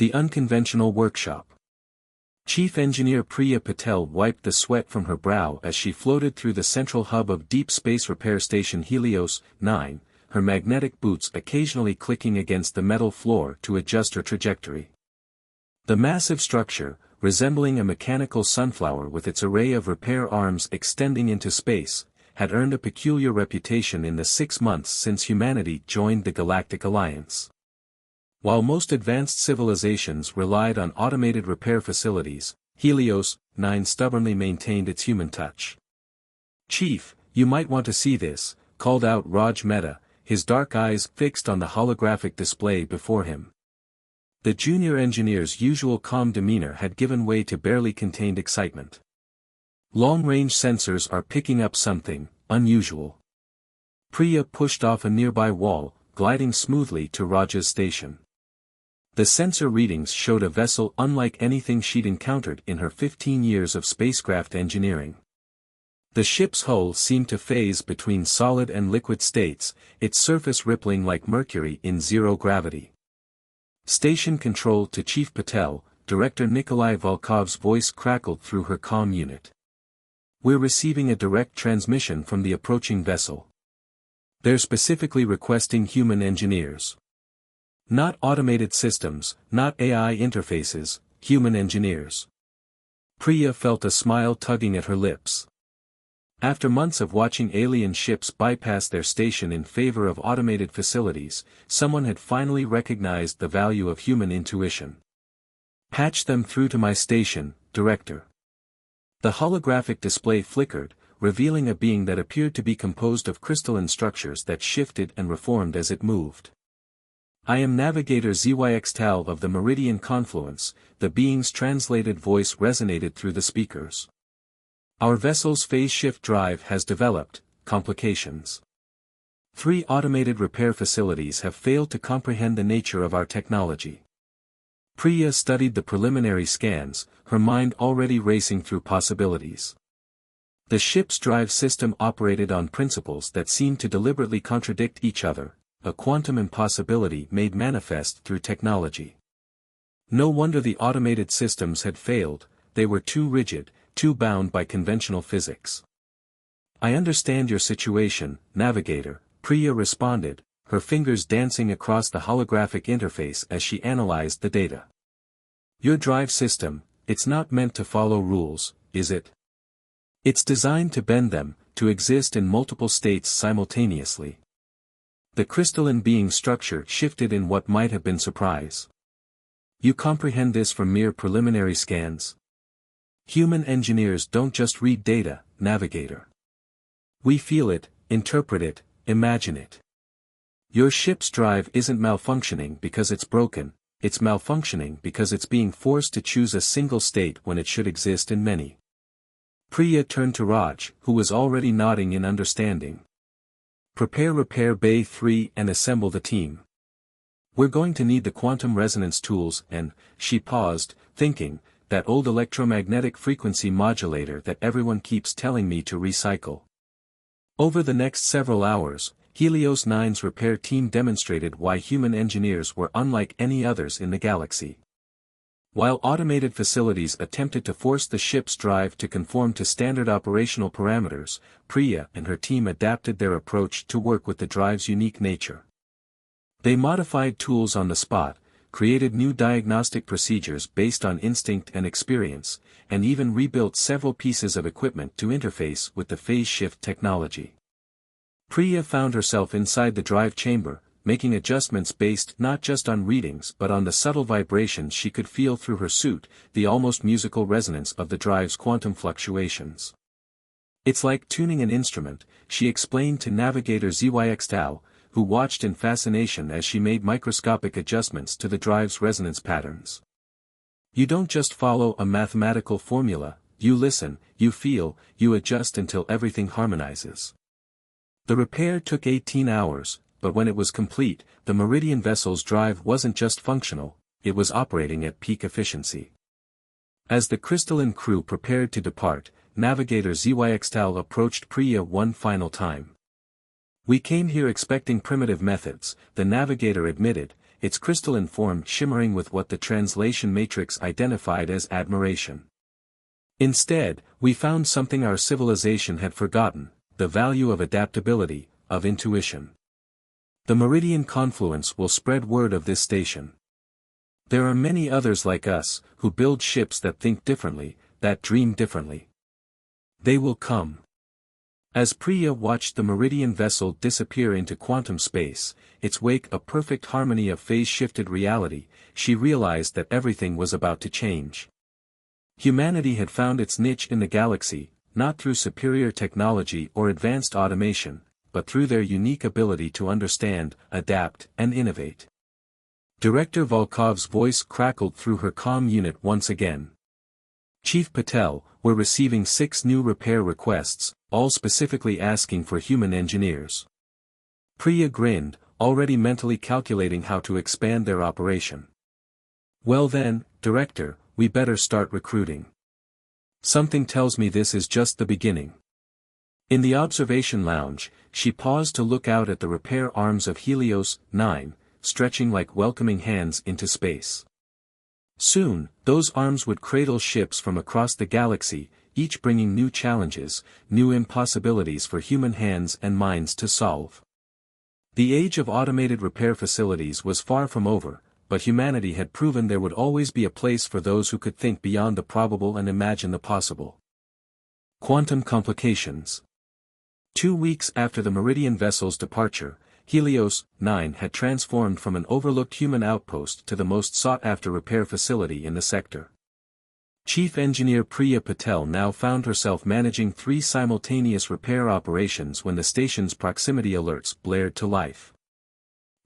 The unconventional workshop. Chief Engineer Priya Patel wiped the sweat from her brow as she floated through the central hub of Deep Space Repair Station Helios 9, her magnetic boots occasionally clicking against the metal floor to adjust her trajectory. The massive structure, resembling a mechanical sunflower with its array of repair arms extending into space, had earned a peculiar reputation in the 6 months since humanity joined the Galactic Alliance. While most advanced civilizations relied on automated repair facilities, Helios 9 stubbornly maintained its human touch. "Chief, you might want to see this," called out Raj Mehta, his dark eyes fixed on the holographic display before him. The junior engineer's usual calm demeanor had given way to barely contained excitement. "Long-range sensors are picking up something unusual." Priya pushed off a nearby wall, gliding smoothly to Raj's station. The sensor readings showed a vessel unlike anything she'd encountered in her 15 years of spacecraft engineering. The ship's hull seemed to phase between solid and liquid states, its surface rippling like mercury in zero gravity. "Station control to Chief Patel," Director Nikolai Volkov's voice crackled through her comm unit. "We're receiving a direct transmission from the approaching vessel. They're specifically requesting human engineers. Not automated systems, not AI interfaces, human engineers." Priya felt a smile tugging at her lips. After months of watching alien ships bypass their station in favor of automated facilities, someone had finally recognized the value of human intuition. "Patch them through to my station, Director." The holographic display flickered, revealing a being that appeared to be composed of crystalline structures that shifted and reformed as it moved. "I am Navigator ZYX-TAL of the Meridian Confluence," the being's translated voice resonated through the speakers. "Our vessel's phase shift drive has developed complications. 3 automated repair facilities have failed to comprehend the nature of our technology." Priya studied the preliminary scans, her mind already racing through possibilities. The ship's drive system operated on principles that seemed to deliberately contradict each other, a quantum impossibility made manifest through technology. No wonder the automated systems had failed, they were too rigid, too bound by conventional physics. "I understand your situation, Navigator," Priya responded, her fingers dancing across the holographic interface as she analyzed the data. "Your drive system, it's not meant to follow rules, is it? It's designed to bend them, to exist in multiple states simultaneously." The crystalline being structure shifted in what might have been surprise. "You comprehend this from mere preliminary scans? Human engineers don't just read data, Navigator. We feel it, interpret it, imagine it. Your ship's drive isn't malfunctioning because it's broken, it's malfunctioning because it's being forced to choose a single state when it should exist in many." Priya turned to Raj, who was already nodding in understanding. "Prepare Repair Bay 3 and assemble the team. We're going to need the quantum resonance tools and," she paused, thinking, "that old electromagnetic frequency modulator that everyone keeps telling me to recycle." Over the next several hours, Helios 9's repair team demonstrated why human engineers were unlike any others in the galaxy. While automated facilities attempted to force the ship's drive to conform to standard operational parameters, Priya and her team adapted their approach to work with the drive's unique nature. They modified tools on the spot, created new diagnostic procedures based on instinct and experience, and even rebuilt several pieces of equipment to interface with the phase shift technology. Priya found herself inside the drive chamber, making adjustments based not just on readings but on the subtle vibrations she could feel through her suit, the almost musical resonance of the drive's quantum fluctuations. "It's like tuning an instrument," she explained to Navigator ZYX-TAL, who watched in fascination as she made microscopic adjustments to the drive's resonance patterns. "You don't just follow a mathematical formula, you listen, you feel, you adjust until everything harmonizes." The repair took 18 hours, but when it was complete, the Meridian vessel's drive wasn't just functional, it was operating at peak efficiency. As the crystalline crew prepared to depart, Navigator ZYX-TAL approached Priya one final time. "We came here expecting primitive methods," the Navigator admitted, its crystalline form shimmering with what the translation matrix identified as admiration. Instead, we found something our civilization had forgotten: the value of adaptability, of intuition. The Meridian Confluence will spread word of this station. There are many others like us, who build ships that think differently, that dream differently. They will come. As Priya watched the Meridian vessel disappear into quantum space, its wake a perfect harmony of phase-shifted reality, she realized that everything was about to change. Humanity had found its niche in the galaxy, not through superior technology or advanced automation, but through their unique ability to understand, adapt, and innovate. Director Volkov's voice crackled through her comm unit once again. Chief Patel, we're receiving 6 new repair requests, all specifically asking for human engineers. Priya grinned, already mentally calculating how to expand their operation. Well then, Director, we better start recruiting. Something tells me this is just the beginning. In the observation lounge, she paused to look out at the repair arms of Helios 9, stretching like welcoming hands into space. Soon, those arms would cradle ships from across the galaxy, each bringing new challenges, new impossibilities for human hands and minds to solve. The age of automated repair facilities was far from over, but humanity had proven there would always be a place for those who could think beyond the probable and imagine the possible. Quantum complications. 2 weeks after the Meridian vessel's departure, Helios 9 had transformed from an overlooked human outpost to the most sought-after repair facility in the sector. Chief Engineer Priya Patel now found herself managing 3 simultaneous repair operations when the station's proximity alerts blared to life.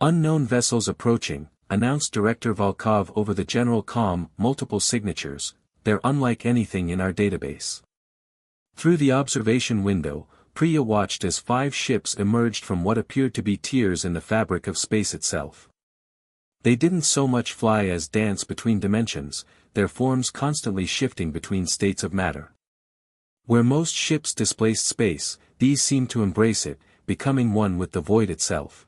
Unknown vessels approaching, announced Director Volkov over the general comm, multiple signatures, they're unlike anything in our database. Through the observation window, Priya watched as 5 ships emerged from what appeared to be tiers in the fabric of space itself. They didn't so much fly as dance between dimensions, their forms constantly shifting between states of matter. Where most ships displaced space, these seemed to embrace it, becoming one with the void itself.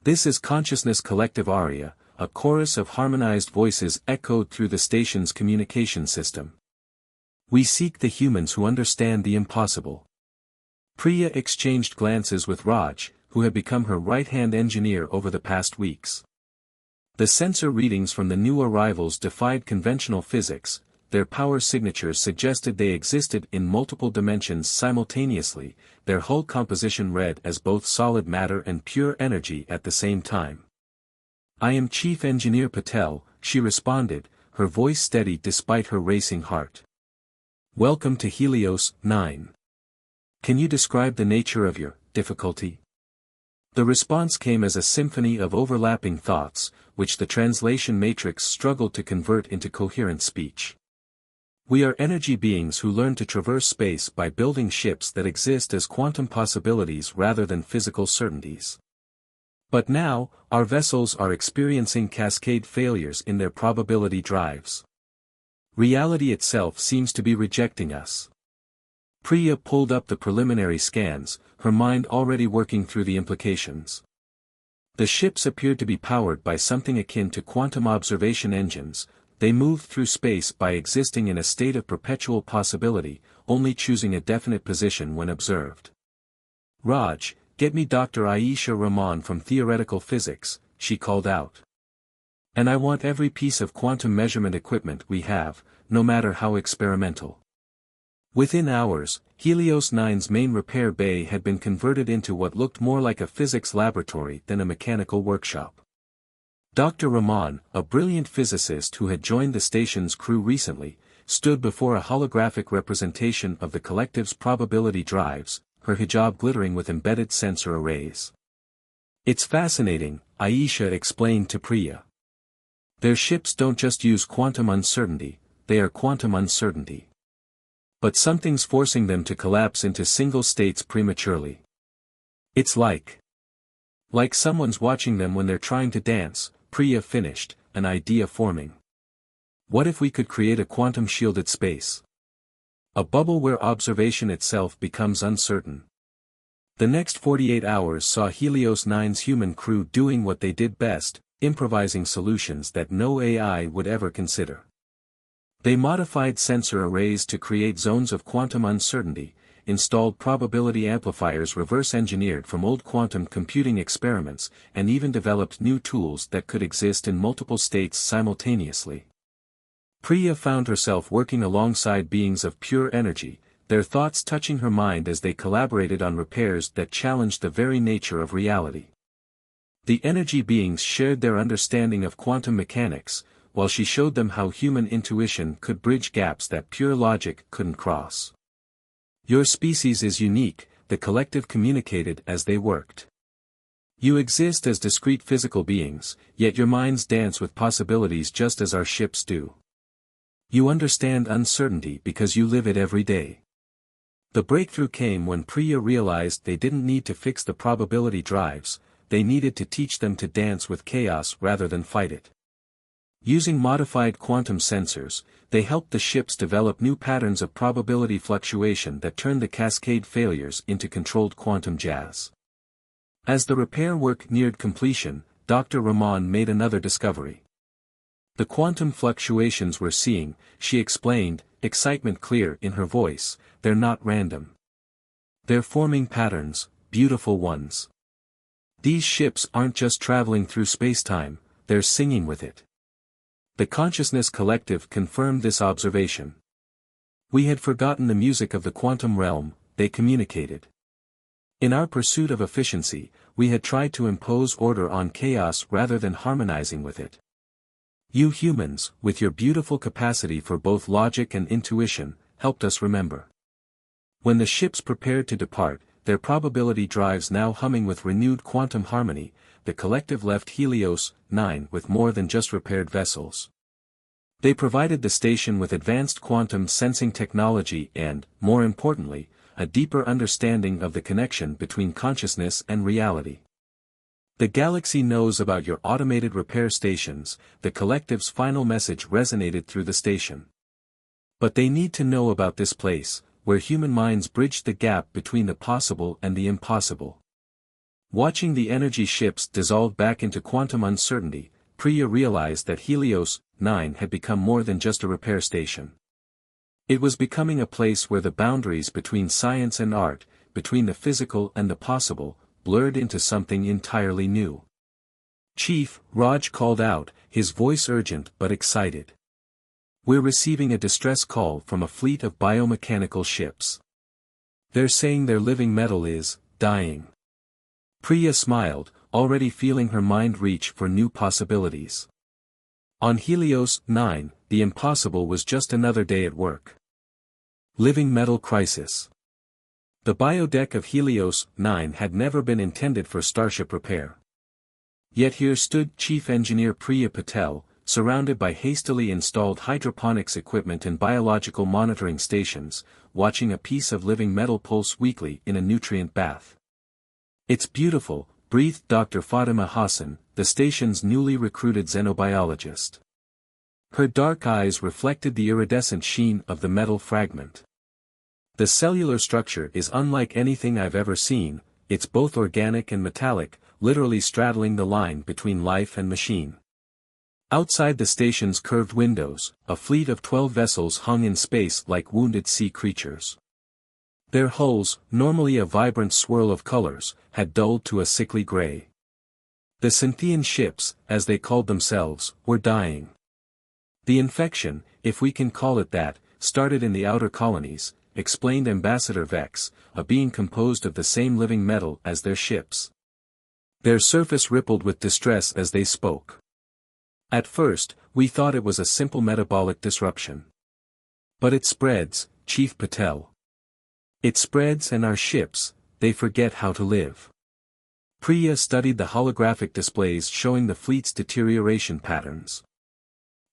This is Consciousness Collective Aria, a chorus of harmonized voices echoed through the station's communication system. We seek the humans who understand the impossible. Priya exchanged glances with Raj, who had become her right-hand engineer over the past weeks. The sensor readings from the new arrivals defied conventional physics, their power signatures suggested they existed in multiple dimensions simultaneously, their hull composition read as both solid matter and pure energy at the same time. I am Chief Engineer Patel, she responded, her voice steady despite her racing heart. Welcome to Helios 9. Can you describe the nature of your difficulty? The response came as a symphony of overlapping thoughts, which the translation matrix struggled to convert into coherent speech. We are energy beings who learn to traverse space by building ships that exist as quantum possibilities rather than physical certainties. But now, our vessels are experiencing cascade failures in their probability drives. Reality itself seems to be rejecting us. Priya pulled up the preliminary scans, her mind already working through the implications. The ships appeared to be powered by something akin to quantum observation engines. They moved through space by existing in a state of perpetual possibility, only choosing a definite position when observed. Raj, get me Dr. Aisha Rahman from Theoretical Physics, she called out. And I want every piece of quantum measurement equipment we have, no matter how experimental. Within hours, Helios 9's main repair bay had been converted into what looked more like a physics laboratory than a mechanical workshop. Dr. Rahman, a brilliant physicist who had joined the station's crew recently, stood before a holographic representation of the collective's probability drives, her hijab glittering with embedded sensor arrays. It's fascinating, Aisha explained to Priya. Their ships don't just use quantum uncertainty, they are quantum uncertainty. But something's forcing them to collapse into single states prematurely. It's like someone's watching them when they're trying to dance, Priya finished, an idea forming. What if we could create a quantum-shielded space? A bubble where observation itself becomes uncertain. The next 48 hours saw Helios 9's human crew doing what they did best, improvising solutions that no AI would ever consider. They modified sensor arrays to create zones of quantum uncertainty, installed probability amplifiers reverse-engineered from old quantum computing experiments, and even developed new tools that could exist in multiple states simultaneously. Priya found herself working alongside beings of pure energy, their thoughts touching her mind as they collaborated on repairs that challenged the very nature of reality. The energy beings shared their understanding of quantum mechanics, while she showed them how human intuition could bridge gaps that pure logic couldn't cross. Your species is unique, the collective communicated as they worked. You exist as discrete physical beings, yet your minds dance with possibilities just as our ships do. You understand uncertainty because you live it every day. The breakthrough came when Priya realized they didn't need to fix the probability drives, they needed to teach them to dance with chaos rather than fight it. Using modified quantum sensors, they helped the ships develop new patterns of probability fluctuation that turned the cascade failures into controlled quantum jazz. As the repair work neared completion, Dr. Rahman made another discovery. The quantum fluctuations we're seeing, she explained, excitement clear in her voice, they're not random. They're forming patterns, beautiful ones. These ships aren't just traveling through space-time, they're singing with it. The consciousness collective confirmed this observation. We had forgotten the music of the quantum realm, they communicated. In our pursuit of efficiency, we had tried to impose order on chaos rather than harmonizing with it. You humans, with your beautiful capacity for both logic and intuition, helped us remember. When the ships prepared to depart, their probability drives now humming with renewed quantum harmony, the collective left Helios 9 with more than just repaired vessels. They provided the station with advanced quantum sensing technology and, more importantly, a deeper understanding of the connection between consciousness and reality. The galaxy knows about your automated repair stations, the collective's final message resonated through the station. But they need to know about this place, where human minds bridge the gap between the possible and the impossible. Watching the energy ships dissolve back into quantum uncertainty, Priya realized that Helios 9 had become more than just a repair station. It was becoming a place where the boundaries between science and art, between the physical and the possible, blurred into something entirely new. "Chief," Raj called out, his voice urgent but excited. "We're receiving a distress call from a fleet of biomechanical ships. They're saying their living metal is dying." Priya smiled, already feeling her mind reach for new possibilities. On Helios 9, the impossible was just another day at work. Living metal crisis. The biodeck of Helios 9 had never been intended for starship repair. Yet here stood Chief Engineer Priya Patel, surrounded by hastily installed hydroponics equipment and biological monitoring stations, watching a piece of living metal pulse weekly in a nutrient bath. "It's beautiful," breathed Dr. Fatima Hassan, the station's newly recruited xenobiologist. Her dark eyes reflected the iridescent sheen of the metal fragment. "The cellular structure is unlike anything I've ever seen, it's both organic and metallic, literally straddling the line between life and machine." Outside the station's curved windows, a fleet of 12 vessels hung in space like wounded sea creatures. Their hulls, normally a vibrant swirl of colors, had dulled to a sickly gray. The Cynthian ships, as they called themselves, were dying. The infection, if we can call it that, started in the outer colonies, explained Ambassador Vex, a being composed of the same living metal as their ships. Their surface rippled with distress as they spoke. "At first, we thought it was a simple metabolic disruption. But it spreads, Chief Patel. It spreads and our ships, they forget how to live." Priya studied the holographic displays showing the fleet's deterioration patterns.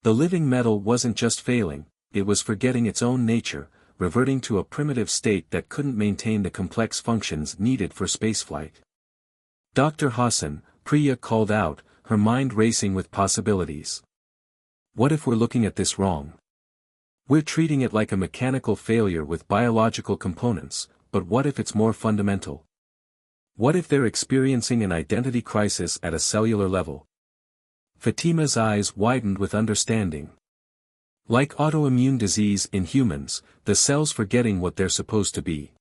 The living metal wasn't just failing, it was forgetting its own nature, reverting to a primitive state that couldn't maintain the complex functions needed for spaceflight. "Dr. Hassan," Priya called out, her mind racing with possibilities. "What if we're looking at this wrong? We're treating it like a mechanical failure with biological components, but what if it's more fundamental? What if they're experiencing an identity crisis at a cellular level? Fatima's eyes widened with understanding. Like autoimmune disease in humans, the cells forgetting what they're supposed to be.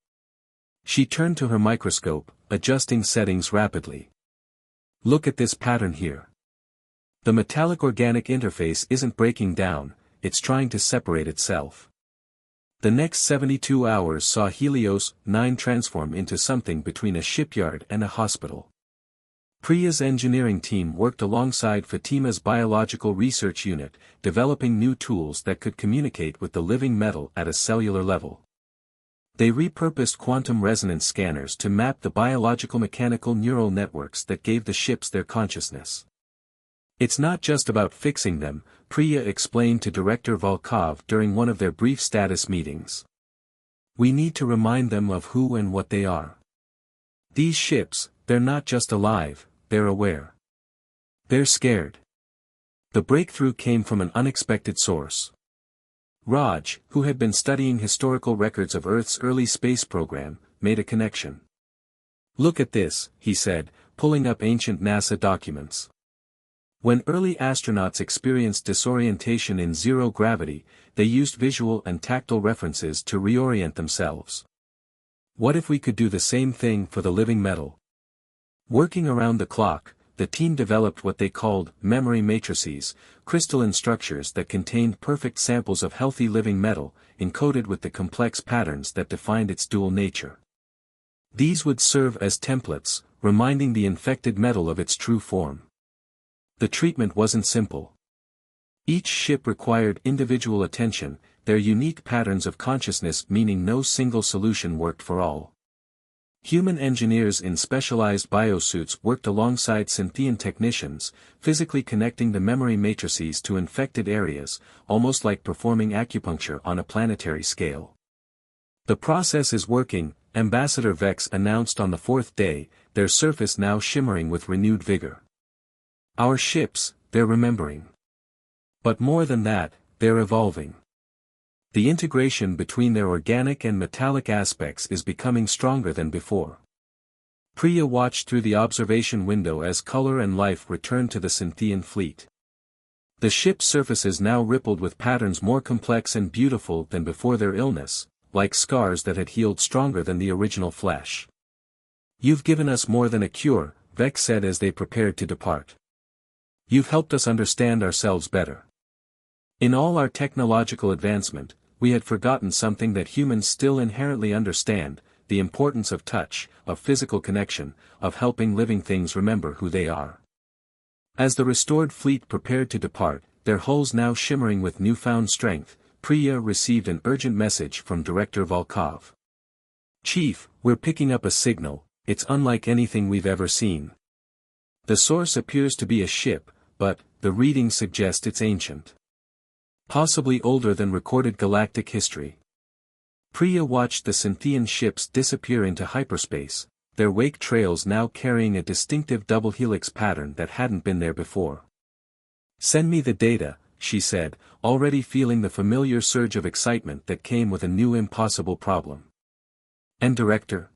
She turned to her microscope, adjusting settings rapidly. Look at this pattern here. The metallic organic interface isn't breaking down, it's trying to separate itself. The next 72 hours saw Helios 9 transform into something between a shipyard and a hospital. Priya's engineering team worked alongside Fatima's biological research unit, developing new tools that could communicate with the living metal at a cellular level. They repurposed quantum resonance scanners to map the biological mechanical neural networks that gave the ships their consciousness. It's not just about fixing them, Priya explained to Director Volkov during one of their brief status meetings. We need to remind them of who and what they are. These ships, they're not just alive, they're aware. They're scared. The breakthrough came from an unexpected source. Raj, who had been studying historical records of Earth's early space program, made a connection. Look at this, he said, pulling up ancient NASA documents. When early astronauts experienced disorientation in zero gravity, they used visual and tactile references to reorient themselves. What if we could do the same thing for the living metal? Working around the clock, the team developed what they called memory matrices, crystalline structures that contained perfect samples of healthy living metal, encoded with the complex patterns that defined its dual nature. These would serve as templates, reminding the infected metal of its true form. The treatment wasn't simple. Each ship required individual attention, their unique patterns of consciousness meaning no single solution worked for all. Human engineers in specialized biosuits worked alongside Synthian technicians, physically connecting the memory matrices to infected areas, almost like performing acupuncture on a planetary scale. The process is working, Ambassador Vex announced on the fourth day, their surface now shimmering with renewed vigor. Our ships, they're remembering. But more than that, they're evolving. The integration between their organic and metallic aspects is becoming stronger than before. Priya watched through the observation window as color and life returned to the Synthian fleet. The ship's surfaces now rippled with patterns more complex and beautiful than before their illness, like scars that had healed stronger than the original flesh. You've given us more than a cure, Vex said as they prepared to depart. You've helped us understand ourselves better. In all our technological advancement, we had forgotten something that humans still inherently understand, the importance of touch, of physical connection, of helping living things remember who they are. As the restored fleet prepared to depart, their hulls now shimmering with newfound strength, Priya received an urgent message from Director Volkov. Chief, we're picking up a signal, it's unlike anything we've ever seen. The source appears to be a ship, but the readings suggest it's ancient. Possibly older than recorded galactic history. Priya watched the Synthian ships disappear into hyperspace, their wake trails now carrying a distinctive double helix pattern that hadn't been there before. Send me the data, she said, already feeling the familiar surge of excitement that came with a new impossible problem. And Director?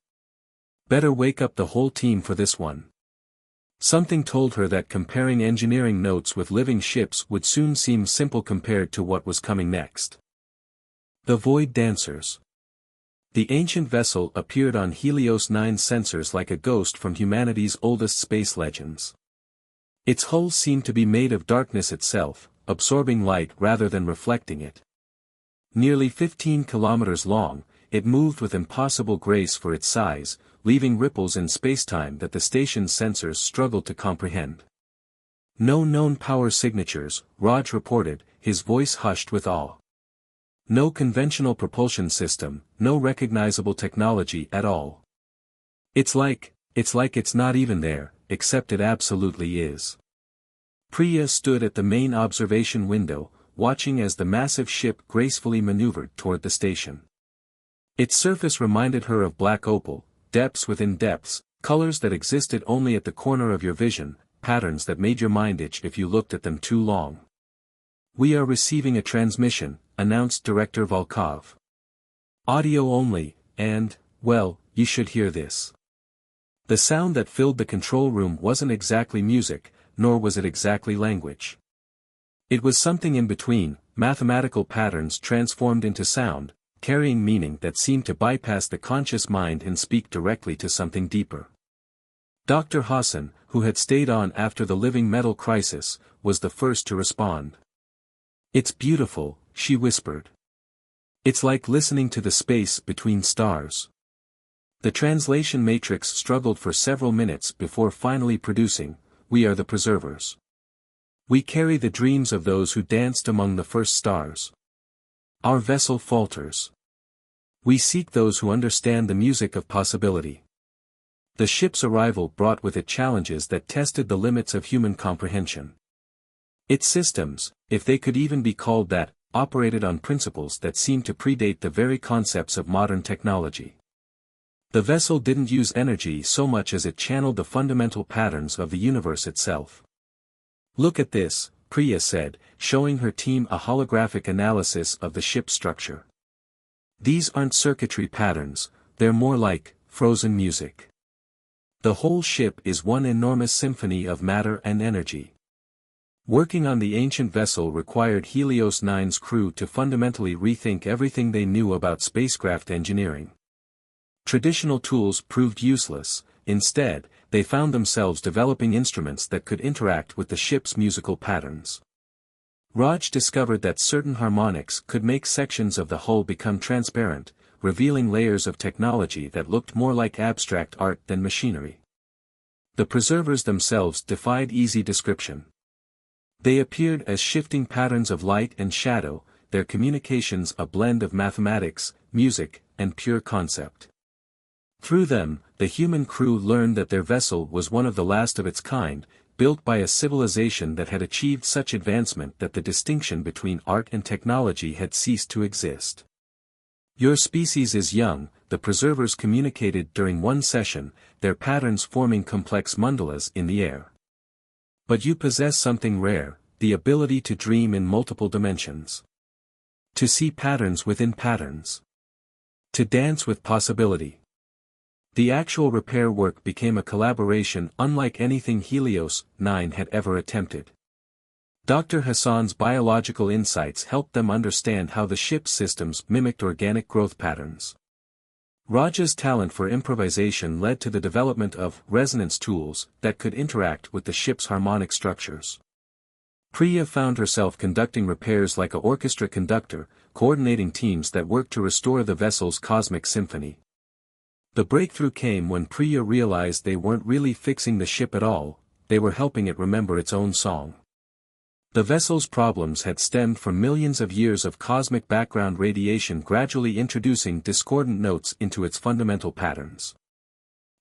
Better wake up the whole team for this one. Something told her that comparing engineering notes with living ships would soon seem simple compared to what was coming next. The Void Dancers. The ancient vessel appeared on Helios 9 sensors like a ghost from humanity's oldest space legends. Its hull seemed to be made of darkness itself, absorbing light rather than reflecting it. Nearly 15 kilometers long, it moved with impossible grace for its size, leaving ripples in spacetime that the station's sensors struggled to comprehend. No known power signatures, Raj reported, his voice hushed with awe. No conventional propulsion system, no recognizable technology at all. It's like it's not even there, except it absolutely is. Priya stood at the main observation window, watching as the massive ship gracefully maneuvered toward the station. Its surface reminded her of black opal, depths within depths, colors that existed only at the corner of your vision, patterns that made your mind itch if you looked at them too long. We are receiving a transmission, announced Director Volkov. Audio only, and, well, you should hear this. The sound that filled the control room wasn't exactly music, nor was it exactly language. It was something in between, mathematical patterns transformed into sound, carrying meaning that seemed to bypass the conscious mind and speak directly to something deeper. Dr. Hassan, who had stayed on after the living metal crisis, was the first to respond. "It's beautiful," she whispered. "It's like listening to the space between stars." The translation matrix struggled for several minutes before finally producing, "We are the preservers. We carry the dreams of those who danced among the first stars. Our vessel falters. We seek those who understand the music of possibility." The ship's arrival brought with it challenges that tested the limits of human comprehension. Its systems, if they could even be called that, operated on principles that seemed to predate the very concepts of modern technology. The vessel didn't use energy so much as it channeled the fundamental patterns of the universe itself. "Look at this," Priya said, showing her team a holographic analysis of the ship's structure. "These aren't circuitry patterns, they're more like frozen music. The whole ship is one enormous symphony of matter and energy." Working on the ancient vessel required Helios 9's crew to fundamentally rethink everything they knew about spacecraft engineering. Traditional tools proved useless. Instead, they found themselves developing instruments that could interact with the ship's musical patterns. Raj discovered that certain harmonics could make sections of the hull become transparent, revealing layers of technology that looked more like abstract art than machinery. The preservers themselves defied easy description. They appeared as shifting patterns of light and shadow, their communications a blend of mathematics, music, and pure concept. Through them, the human crew learned that their vessel was one of the last of its kind, built by a civilization that had achieved such advancement that the distinction between art and technology had ceased to exist. "Your species is young," the preservers communicated during one session, their patterns forming complex mandalas in the air. "But you possess something rare, the ability to dream in multiple dimensions. To see patterns within patterns. To dance with possibility." The actual repair work became a collaboration unlike anything Helios 9 had ever attempted. Dr. Hassan's biological insights helped them understand how the ship's systems mimicked organic growth patterns. Raja's talent for improvisation led to the development of resonance tools that could interact with the ship's harmonic structures. Priya found herself conducting repairs like an orchestra conductor, coordinating teams that worked to restore the vessel's cosmic symphony. The breakthrough came when Priya realized they weren't really fixing the ship at all, they were helping it remember its own song. The vessel's problems had stemmed from millions of years of cosmic background radiation gradually introducing discordant notes into its fundamental patterns.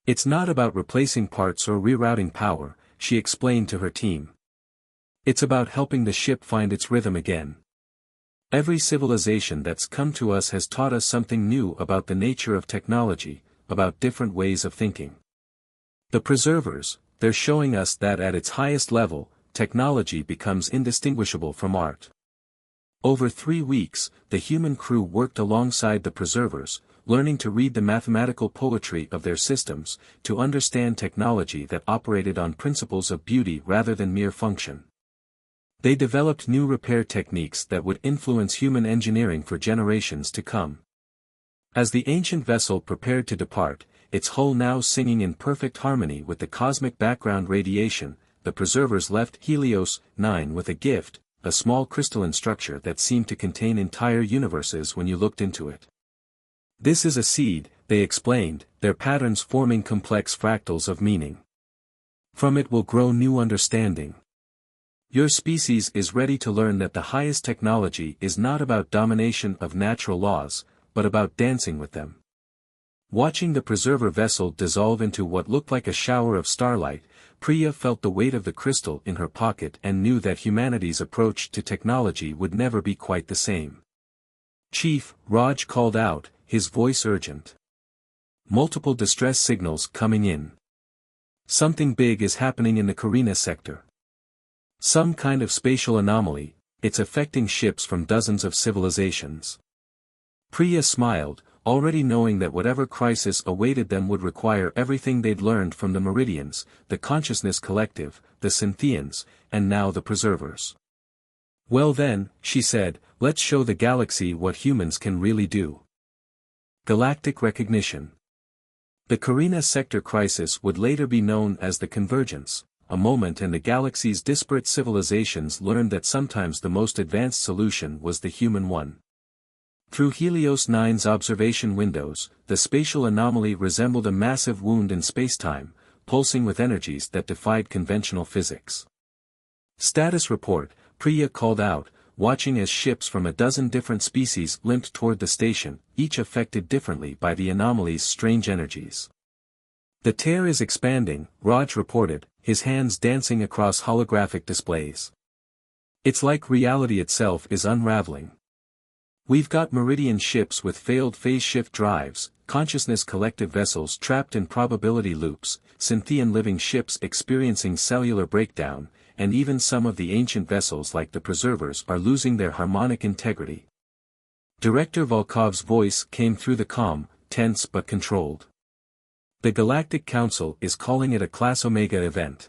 "It's not about replacing parts or rerouting power," she explained to her team. "It's about helping the ship find its rhythm again. Every civilization that's come to us has taught us something new about the nature of technology, about different ways of thinking. The preservers, they're showing us that at its highest level, technology becomes indistinguishable from art." Over 3 weeks, the human crew worked alongside the preservers, learning to read the mathematical poetry of their systems, to understand technology that operated on principles of beauty rather than mere function. They developed new repair techniques that would influence human engineering for generations to come. As the ancient vessel prepared to depart, its hull now singing in perfect harmony with the cosmic background radiation, the preservers left Helios 9 with a gift, a small crystalline structure that seemed to contain entire universes when you looked into it. "This is a seed," they explained, their patterns forming complex fractals of meaning. "From it will grow new understanding. Your species is ready to learn that the highest technology is not about domination of natural laws, but about dancing with them." Watching the preserver vessel dissolve into what looked like a shower of starlight, Priya felt the weight of the crystal in her pocket and knew that humanity's approach to technology would never be quite the same. "Chief," Raj called out, his voice urgent. "Multiple distress signals coming in. Something big is happening in the Carina sector. Some kind of spatial anomaly, it's affecting ships from dozens of civilizations." Priya smiled, already knowing that whatever crisis awaited them would require everything they'd learned from the Meridians, the Consciousness Collective, the Synthians, and now the Preservers. "Well then," she said, "let's show the galaxy what humans can really do." Galactic recognition. The Carina sector crisis would later be known as the Convergence, a moment and the galaxy's disparate civilizations learned that sometimes the most advanced solution was the human one. Through Helios 9's observation windows, the spatial anomaly resembled a massive wound in spacetime, pulsing with energies that defied conventional physics. "Status report," Priya called out, watching as ships from a dozen different species limped toward the station, each affected differently by the anomaly's strange energies. "The tear is expanding," Raj reported, his hands dancing across holographic displays. "It's like reality itself is unraveling. We've got Meridian ships with failed phase shift drives, consciousness collective vessels trapped in probability loops, Synthian living ships experiencing cellular breakdown, and even some of the ancient vessels like the Preservers are losing their harmonic integrity." Director Volkov's voice came through the comm, tense but controlled. "The Galactic Council is calling it a Class Omega event.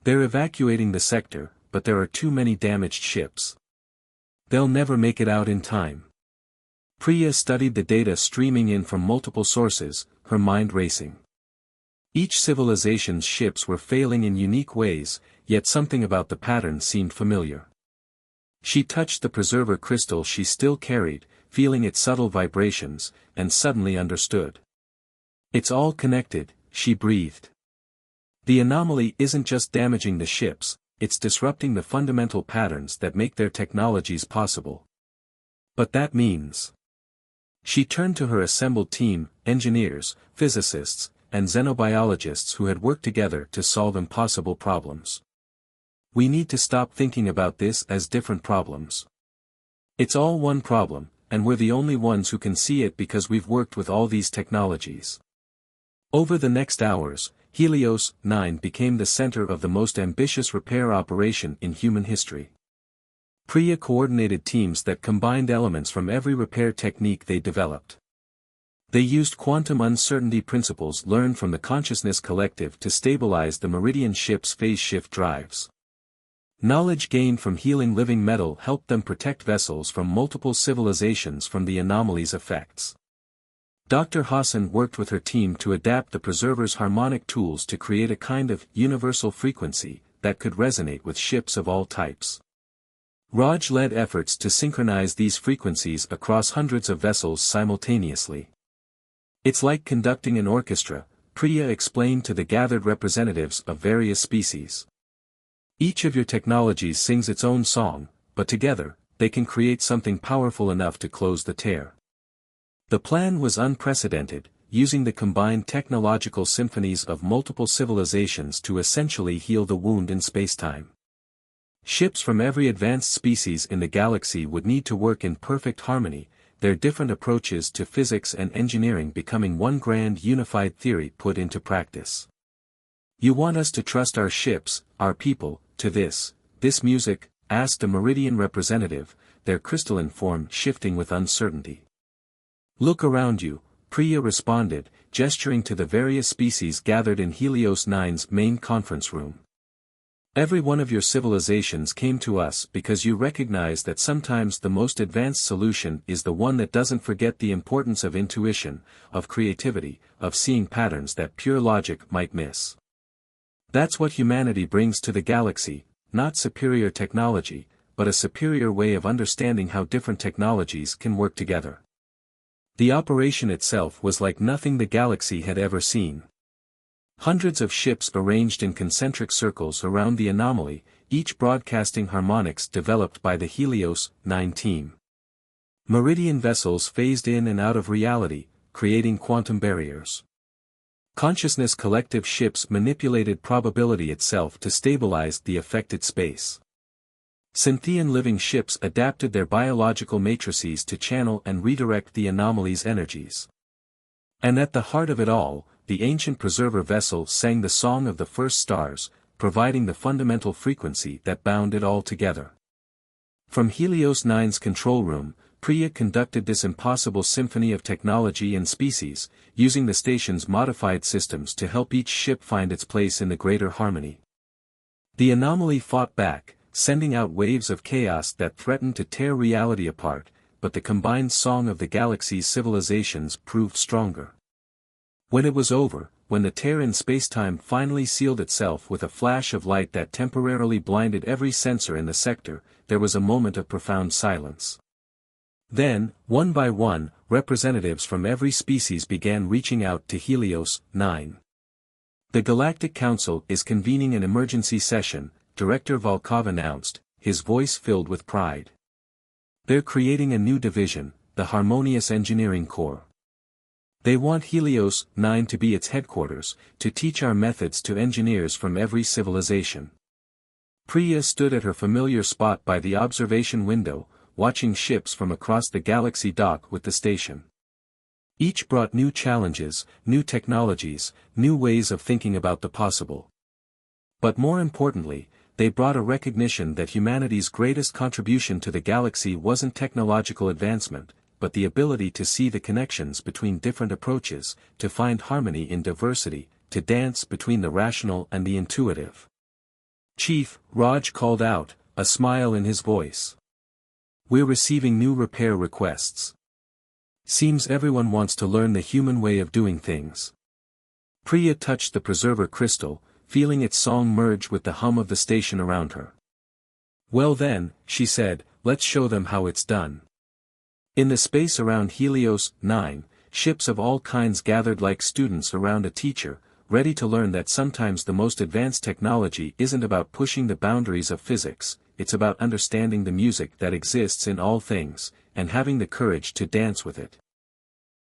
They're evacuating the sector, but there are too many damaged ships. They'll never make it out in time." Priya studied the data streaming in from multiple sources, her mind racing. Each civilization's ships were failing in unique ways, yet something about the pattern seemed familiar. She touched the preserver crystal she still carried, feeling its subtle vibrations, and suddenly understood. "It's all connected," she breathed. "The anomaly isn't just damaging the ships, it's disrupting the fundamental patterns that make their technologies possible. But that means..." She turned to her assembled team, engineers, physicists, and xenobiologists who had worked together to solve impossible problems. "We need to stop thinking about this as different problems. It's all one problem, and we're the only ones who can see it because we've worked with all these technologies." Over the next hours, Helios 9 became the center of the most ambitious repair operation in human history. Priya coordinated teams that combined elements from every repair technique they developed. They used quantum uncertainty principles learned from the Consciousness Collective to stabilize the Meridian ship's phase shift drives. Knowledge gained from healing living metal helped them protect vessels from multiple civilizations from the anomaly's effects. Dr. Hassan worked with her team to adapt the Preserver's harmonic tools to create a kind of universal frequency that could resonate with ships of all types. Raj led efforts to synchronize these frequencies across hundreds of vessels simultaneously. "It's like conducting an orchestra," Priya explained to the gathered representatives of various species. "Each of your technologies sings its own song, but together, they can create something powerful enough to close the tear." The plan was unprecedented, using the combined technological symphonies of multiple civilizations to essentially heal the wound in spacetime. Ships from every advanced species in the galaxy would need to work in perfect harmony, their different approaches to physics and engineering becoming one grand unified theory put into practice. "You want us to trust our ships, our people, to this music?" asked a Meridian representative, their crystalline form shifting with uncertainty. "Look around you," Priya responded, gesturing to the various species gathered in Helios 9's main conference room. "Every one of your civilizations came to us because you recognize that sometimes the most advanced solution is the one that doesn't forget the importance of intuition, of creativity, of seeing patterns that pure logic might miss. That's what humanity brings to the galaxy, not superior technology, but a superior way of understanding how different technologies can work together." The operation itself was like nothing the galaxy had ever seen. Hundreds of ships arranged in concentric circles around the anomaly, each broadcasting harmonics developed by the Helios 9 team. Meridian vessels phased in and out of reality, creating quantum barriers. Consciousness collective ships manipulated probability itself to stabilize the affected space. Synthian living ships adapted their biological matrices to channel and redirect the anomaly's energies. And at the heart of it all, the ancient preserver vessel sang the song of the first stars, providing the fundamental frequency that bound it all together. From Helios 9's control room, Priya conducted this impossible symphony of technology and species, using the station's modified systems to help each ship find its place in the greater harmony. The anomaly fought back, sending out waves of chaos that threatened to tear reality apart, but the combined song of the galaxy's civilizations proved stronger. When it was over, when the tear in spacetime finally sealed itself with a flash of light that temporarily blinded every sensor in the sector, there was a moment of profound silence. Then, one by one, representatives from every species began reaching out to Helios 9. The Galactic Council is convening an emergency session, Director Volkov announced, his voice filled with pride. They're creating a new division, the Harmonious Engineering Corps. They want Helios 9 to be its headquarters, to teach our methods to engineers from every civilization. Priya stood at her familiar spot by the observation window, watching ships from across the galaxy dock with the station. Each brought new challenges, new technologies, new ways of thinking about the possible. But more importantly, they brought a recognition that humanity's greatest contribution to the galaxy wasn't technological advancement, but the ability to see the connections between different approaches, to find harmony in diversity, to dance between the rational and the intuitive. Chief, Raj called out, a smile in his voice. We're receiving new repair requests. Seems everyone wants to learn the human way of doing things. Priya touched the preserver crystal, feeling its song merge with the hum of the station around her. Well then, she said, let's show them how it's done. In the space around Helios 9, ships of all kinds gathered like students around a teacher, ready to learn that sometimes the most advanced technology isn't about pushing the boundaries of physics, it's about understanding the music that exists in all things, and having the courage to dance with it.